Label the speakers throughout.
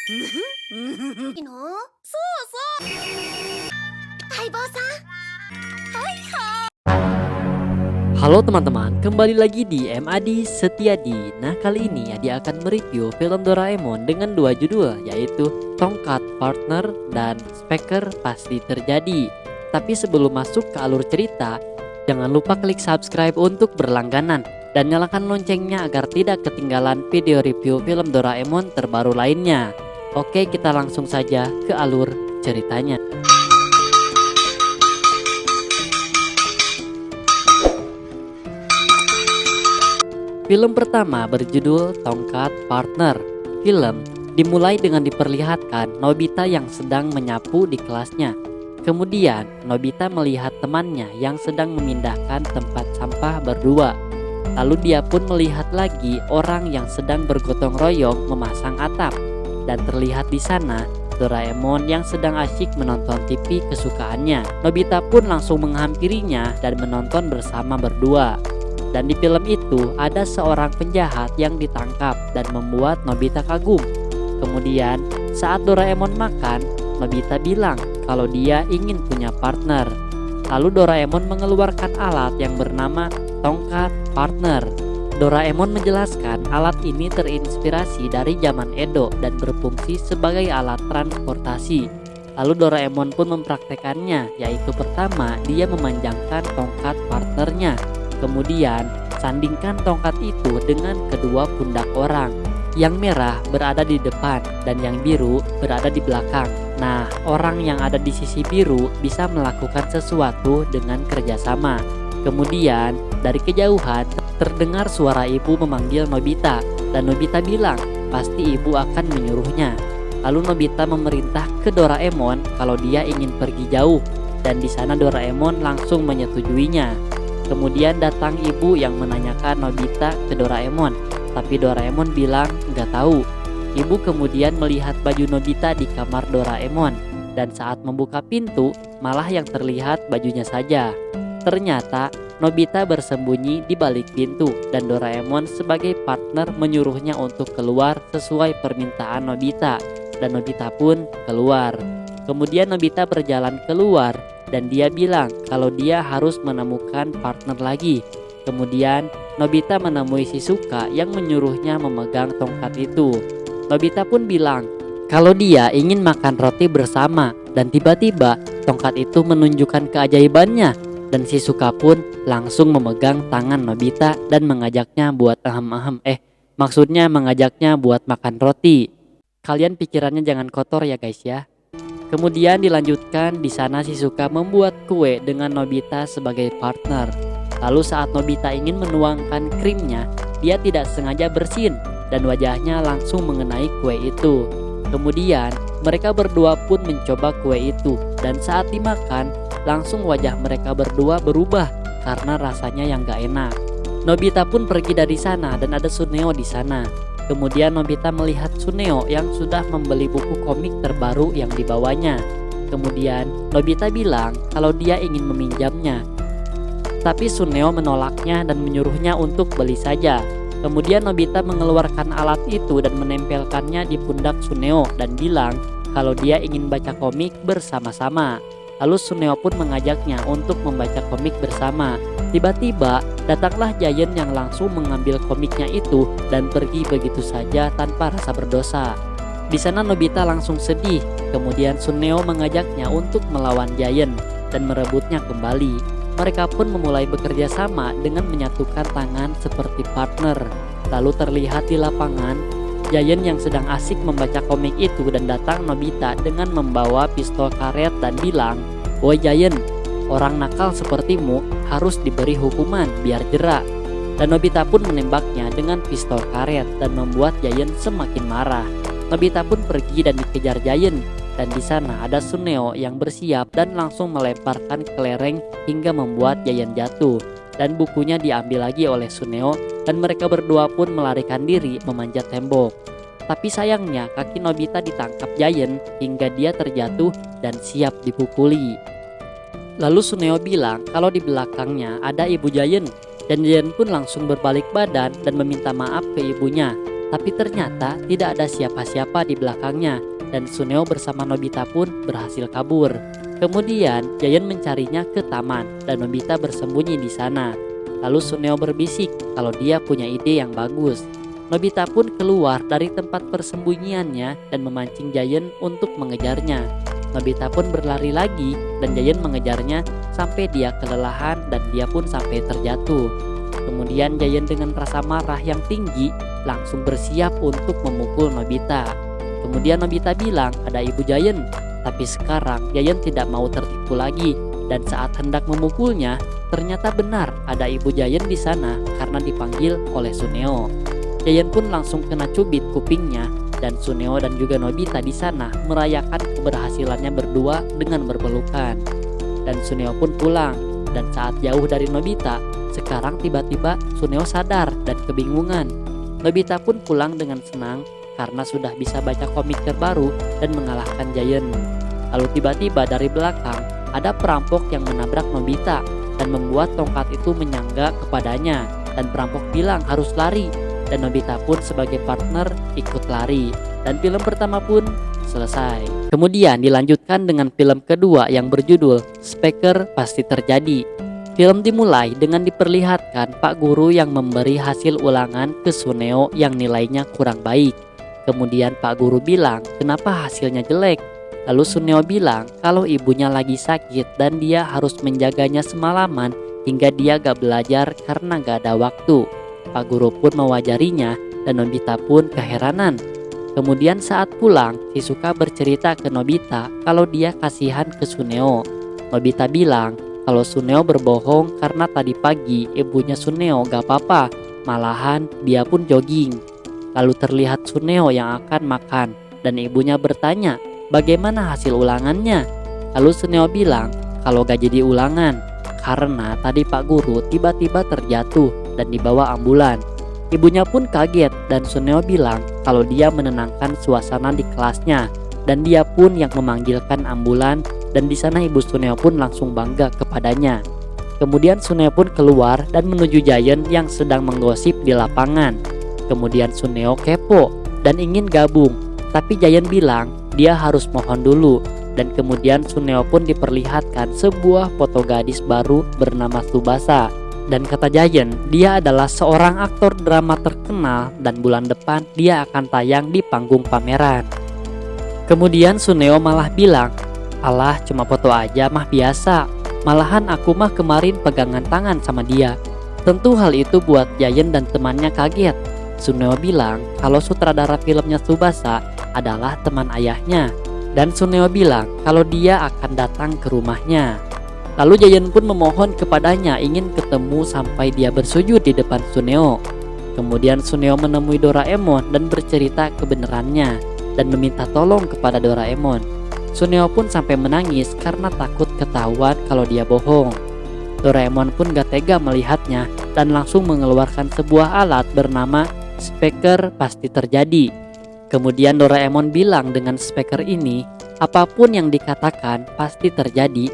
Speaker 1: Halo teman-teman, kembali lagi di MAD Setiadi. Nah, kali ini Adi akan mereview film Doraemon dengan dua judul, yaitu Tongkat Partner dan Speaker Pasti Terjadi. Tapi sebelum masuk ke alur cerita, jangan lupa klik subscribe untuk berlangganan dan nyalakan loncengnya agar tidak ketinggalan video review film Doraemon terbaru lainnya. Oke, kita langsung saja ke alur ceritanya. Film pertama berjudul Tongkat Partner. Film dimulai dengan diperlihatkan Nobita yang sedang menyapu di kelasnya. Kemudian Nobita melihat temannya yang sedang memindahkan tempat sampah berdua. Lalu dia pun melihat lagi orang yang sedang bergotong royong memasang atap. Dan terlihat di sana Doraemon yang sedang asyik menonton TV kesukaannya. Nobita pun langsung menghampirinya dan menonton bersama berdua. Dan di film itu ada seorang penjahat yang ditangkap dan membuat Nobita kagum. Kemudian saat Doraemon makan, Nobita bilang kalau dia ingin punya partner. Lalu Doraemon mengeluarkan alat yang bernama Tongkat Partner. Doraemon menjelaskan alat ini terinspirasi dari zaman Edo dan berfungsi sebagai alat transportasi. Lalu Doraemon pun mempraktekannya, yaitu pertama dia memanjangkan tongkat partnernya. Kemudian sandingkan tongkat itu dengan kedua pundak orang. Yang merah berada di depan dan yang biru berada di belakang. Nah, orang yang ada di sisi biru bisa melakukan sesuatu dengan kerjasama. Kemudian dari kejauhan terdengar suara ibu memanggil Nobita. Dan Nobita bilang pasti ibu akan menyuruhnya. Lalu Nobita memerintah ke Doraemon kalau dia ingin pergi jauh. Dan di sana Doraemon langsung menyetujuinya. Kemudian datang ibu yang menanyakan Nobita ke Doraemon, tapi Doraemon bilang nggak tahu. Ibu kemudian melihat baju Nobita di kamar Doraemon, dan saat membuka pintu malah yang terlihat bajunya saja. Ternyata Nobita bersembunyi di balik pintu dan Doraemon sebagai partner menyuruhnya untuk keluar sesuai permintaan Nobita, dan Nobita pun keluar. Kemudian Nobita berjalan keluar dan dia bilang kalau dia harus menemukan partner lagi. Kemudian Nobita menemui Shizuka yang menyuruhnya memegang tongkat itu. Nobita pun bilang kalau dia ingin makan roti bersama, dan tiba-tiba tongkat itu menunjukkan keajaibannya. Dan Shizuka pun langsung memegang tangan Nobita dan mengajaknya buat maksudnya mengajaknya buat makan roti. Kalian pikirannya jangan kotor ya guys ya. Kemudian dilanjutkan di sana Shizuka membuat kue dengan Nobita sebagai partner. Lalu saat Nobita ingin menuangkan krimnya, dia tidak sengaja bersin dan wajahnya langsung mengenai kue itu. Kemudian mereka berdua pun mencoba kue itu dan saat dimakan langsung wajah mereka berdua berubah karena rasanya yang gak enak. Nobita pun pergi dari sana dan ada Suneo di sana. Kemudian Nobita melihat Suneo yang sudah membeli buku komik terbaru yang dibawanya. Kemudian Nobita bilang kalau dia ingin meminjamnya. Tapi Suneo menolaknya dan menyuruhnya untuk beli saja. Kemudian Nobita mengeluarkan alat itu dan menempelkannya di pundak Suneo dan bilang kalau dia ingin baca komik bersama-sama. Lalu Suneo pun mengajaknya untuk membaca komik bersama. Tiba-tiba datanglah Giant yang langsung mengambil komiknya itu dan pergi begitu saja tanpa rasa berdosa. Di sana Nobita langsung sedih. Kemudian Suneo mengajaknya untuk melawan Giant dan merebutnya kembali. Mereka pun memulai bekerja sama dengan menyatukan tangan seperti partner. Lalu terlihat di lapangan Giant yang sedang asik membaca komik itu dan datang Nobita dengan membawa pistol karet dan bilang, "Woi Giant, orang nakal sepertimu harus diberi hukuman biar jerak." Dan Nobita pun menembaknya dengan pistol karet dan membuat Giant semakin marah. Nobita pun pergi dan dikejar Giant. Dan di sana ada Suneo yang bersiap dan langsung melemparkan kelereng hingga membuat Giant jatuh. Dan bukunya diambil lagi oleh Suneo dan mereka berdua pun melarikan diri memanjat tembok. Tapi sayangnya kaki Nobita ditangkap Giant hingga dia terjatuh dan siap dipukuli. Lalu Suneo bilang kalau di belakangnya ada ibu Giant dan Giant pun langsung berbalik badan dan meminta maaf ke ibunya. Tapi ternyata tidak ada siapa-siapa di belakangnya dan Suneo bersama Nobita pun berhasil kabur. Kemudian Giant mencarinya ke taman dan Nobita bersembunyi di sana. Lalu Suneo berbisik kalau dia punya ide yang bagus. Nobita pun keluar dari tempat persembunyiannya dan memancing Giant untuk mengejarnya. Nobita pun berlari lagi dan Giant mengejarnya sampai dia kelelahan dan dia pun sampai terjatuh. Kemudian Giant dengan rasa marah yang tinggi langsung bersiap untuk memukul Nobita. Kemudian Nobita bilang ada ibu Giant, tapi sekarang Giant tidak mau tertipu lagi dan saat hendak memukulnya, ternyata benar ada ibu Giant di sana karena dipanggil oleh Suneo. Giant pun langsung kena cubit kupingnya dan Suneo dan juga Nobita di sana merayakan keberhasilannya berdua dengan berpelukan. Dan Suneo pun pulang dan saat jauh dari Nobita, sekarang tiba-tiba Suneo sadar dan kebingungan. Nobita pun pulang dengan senang karena sudah bisa baca komik terbaru dan mengalahkan Giant. Lalu tiba-tiba dari belakang ada perampok yang menabrak Nobita dan membuat tongkat itu menyangga kepadanya dan perampok bilang harus lari dan Nobita pun sebagai partner ikut lari dan film pertama pun selesai. Kemudian dilanjutkan dengan film kedua yang berjudul Specker Pasti Terjadi. Film dimulai dengan diperlihatkan Pak Guru yang memberi hasil ulangan ke Suneo yang nilainya kurang baik. Kemudian Pak Guru bilang kenapa hasilnya jelek. Lalu Suneo bilang kalau ibunya lagi sakit dan dia harus menjaganya semalaman hingga dia gak belajar karena gak ada waktu. Pak Guru pun mewajarinya dan Nobita pun keheranan. Kemudian saat pulang, Shizuka bercerita ke Nobita kalau dia kasihan ke Suneo. Nobita bilang kalau Suneo berbohong karena tadi pagi ibunya Suneo gak apa-apa, malahan dia pun jogging. Lalu terlihat Suneo yang akan makan dan ibunya bertanya bagaimana hasil ulangannya. Lalu Suneo bilang kalau gak jadi ulangan karena tadi Pak Guru tiba-tiba terjatuh dan dibawa ambulan. Ibunya pun kaget dan Suneo bilang kalau dia menenangkan suasana di kelasnya dan dia pun yang memanggilkan ambulan dan di sana ibu Suneo pun langsung bangga kepadanya. Kemudian Suneo pun keluar dan menuju Giant yang sedang menggosip di lapangan. Kemudian Suneo kepo dan ingin gabung, tapi Giant bilang dia harus mohon dulu. Dan kemudian Suneo pun diperlihatkan sebuah foto gadis baru bernama Tsubasa. Dan kata Giant, dia adalah seorang aktor drama terkenal dan bulan depan dia akan tayang di panggung pameran. Kemudian Suneo malah bilang, alah cuma foto aja mah biasa, malahan aku mah kemarin pegangan tangan sama dia. Tentu hal itu buat Giant dan temannya kaget. Suneo bilang kalau sutradara filmnya Tsubasa adalah teman ayahnya. Dan Suneo bilang kalau dia akan datang ke rumahnya. Lalu Giant pun memohon kepadanya ingin ketemu sampai dia bersujud di depan Suneo. Kemudian Suneo menemui Doraemon dan bercerita kebenarannya dan meminta tolong kepada Doraemon. Suneo pun sampai menangis karena takut ketahuan kalau dia bohong. Doraemon pun gak tega melihatnya dan langsung mengeluarkan sebuah alat bernama Specker Pasti Terjadi. Kemudian Doraemon bilang dengan speaker ini, apapun yang dikatakan pasti terjadi,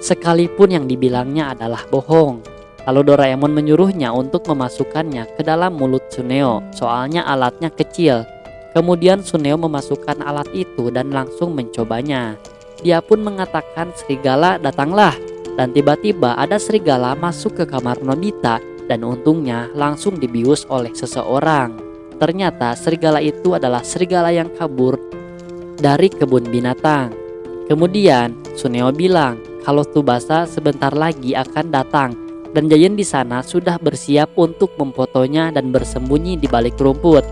Speaker 1: sekalipun yang dibilangnya adalah bohong. Lalu Doraemon menyuruhnya untuk memasukkannya ke dalam mulut Suneo, soalnya alatnya kecil. Kemudian Suneo memasukkan alat itu dan langsung mencobanya. Dia pun mengatakan serigala datanglah, dan tiba-tiba ada serigala masuk ke kamar Nobita dan untungnya langsung dibius oleh seseorang. Ternyata serigala itu adalah serigala yang kabur dari kebun binatang. Kemudian Suneo bilang kalau Tsubasa sebentar lagi akan datang dan Giant di sana sudah bersiap untuk memfotonya dan bersembunyi di balik rumput.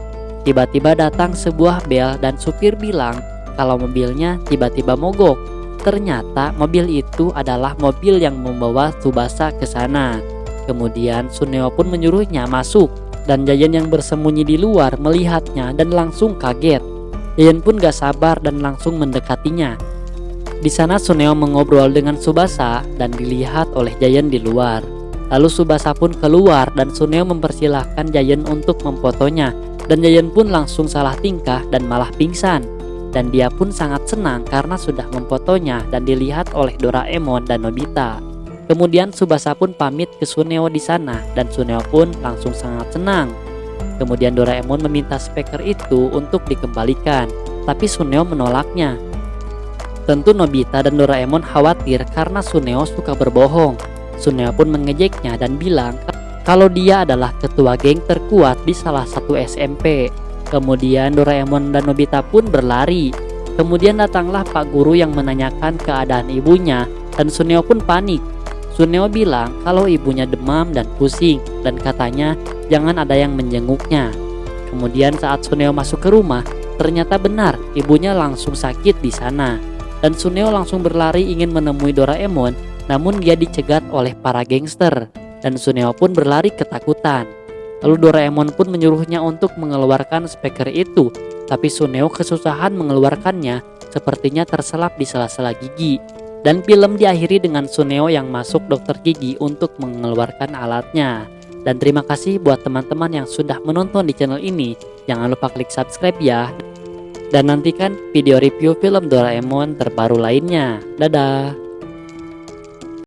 Speaker 1: Tiba-tiba datang sebuah bel dan supir bilang kalau mobilnya tiba-tiba mogok. Ternyata mobil itu adalah mobil yang membawa Tsubasa ke sana. Kemudian Suneo pun menyuruhnya masuk dan Giant yang bersembunyi di luar melihatnya dan langsung kaget. Giant pun gak sabar dan langsung mendekatinya. Di sana Suneo mengobrol dengan Tsubasa dan dilihat oleh Giant di luar. Lalu Tsubasa pun keluar dan Suneo mempersilahkan Giant untuk memfotonya dan Giant pun langsung salah tingkah dan malah pingsan. Dan dia pun sangat senang karena sudah memfotonya dan dilihat oleh Doraemon dan Nobita. Kemudian Tsubasa pun pamit ke Suneo di sana dan Suneo pun langsung sangat senang. Kemudian Doraemon meminta speaker itu untuk dikembalikan, tapi Suneo menolaknya. Tentu Nobita dan Doraemon khawatir karena Suneo suka berbohong. Suneo pun mengejeknya dan bilang kalau dia adalah ketua geng terkuat di salah satu SMP. Kemudian Doraemon dan Nobita pun berlari. Kemudian datanglah Pak Guru yang menanyakan keadaan ibunya dan Suneo pun panik. Suneo bilang kalau ibunya demam dan pusing dan katanya jangan ada yang menjenguknya. Kemudian saat Suneo masuk ke rumah, ternyata benar ibunya langsung sakit di sana. Dan Suneo langsung berlari ingin menemui Doraemon, namun dia dicegat oleh para gangster. Dan Suneo pun berlari ketakutan. Lalu Doraemon pun menyuruhnya untuk mengeluarkan speaker itu, tapi Suneo kesusahan mengeluarkannya, sepertinya terselap di sela-sela gigi. Dan film diakhiri dengan Suneo yang masuk dokter gigi untuk mengeluarkan alatnya. Dan terima kasih buat teman-teman yang sudah menonton di channel ini. Jangan lupa klik subscribe ya. Dan nantikan video review film Doraemon terbaru lainnya. Dadah.